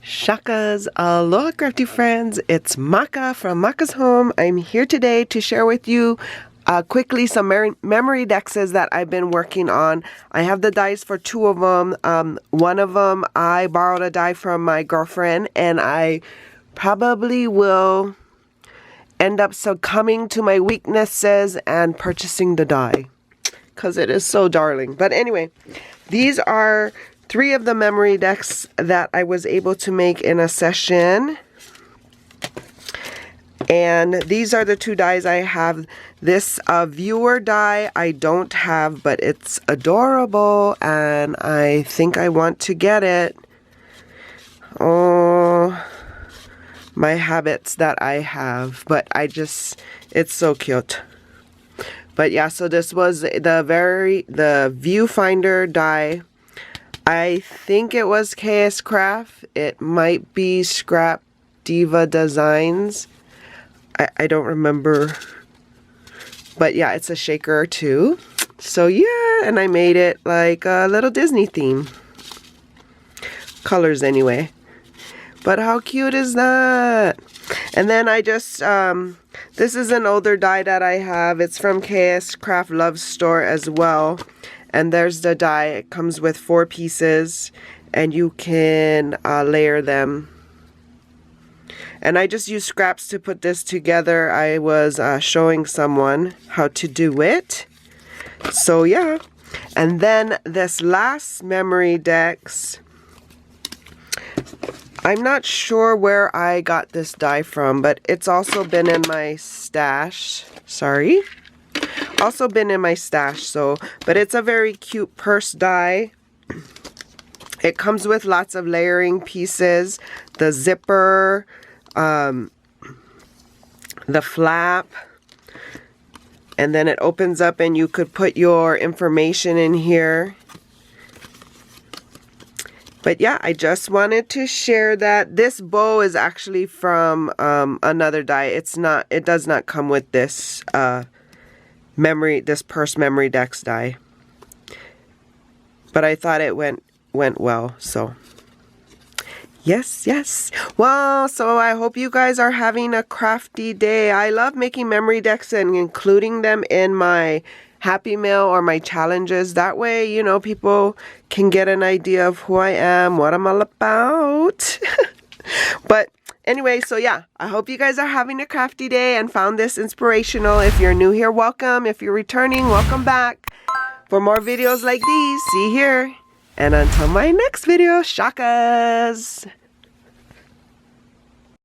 Shakas, aloha crafty friends, it's Maka from Makaz Home. I'm here today to share with you quickly some memory dexes that I've been working on. I have the dies for two of them. One of them I borrowed a die from my girlfriend, and I probably will end up succumbing to my weaknesses and purchasing the die because it is so darling. But anyway, these are three of the memory decks that I was able to make in a session. And these are the two dies I have. This viewer die I don't have, but it's adorable and I think I want to get it. Oh, my habits that I have, but it's so cute. But yeah, so this was the viewfinder die. I think it was KS Craft. It might be Scrap Diva Designs. I don't remember. But yeah, it's a shaker too. So yeah, and I made it like a little Disney theme. Colors anyway. But how cute is that? And then I just, this is an older die that I have. It's from KS Craft Love Store as well. And there's the die. It comes with 4 pieces and you can layer them. And I just used scraps to put this together. I was showing someone how to do it. So yeah. And then this last memory dex, I'm not sure where I got this die from, but it's also been in my stash. Sorry. Also been in my stash, so, but it's a very cute purse die. It comes with lots of layering pieces, the zipper, the flap, and then it opens up and you could put your information in here. But yeah, I just wanted to share that. This bow is actually from another die. It does not come with this this purse memory dex die, but I thought it went well. So yes. Well, so I hope you guys are having a crafty day. I love making memory decks and including them in my Happy Mail or my challenges. That way, you know, people can get an idea of who I am, what I'm all about. But anyway, so yeah, I hope you guys are having a crafty day and found this inspirational. If you're new here, welcome. If you're returning, welcome back. For more videos like these, see here. And until my next video, shakas!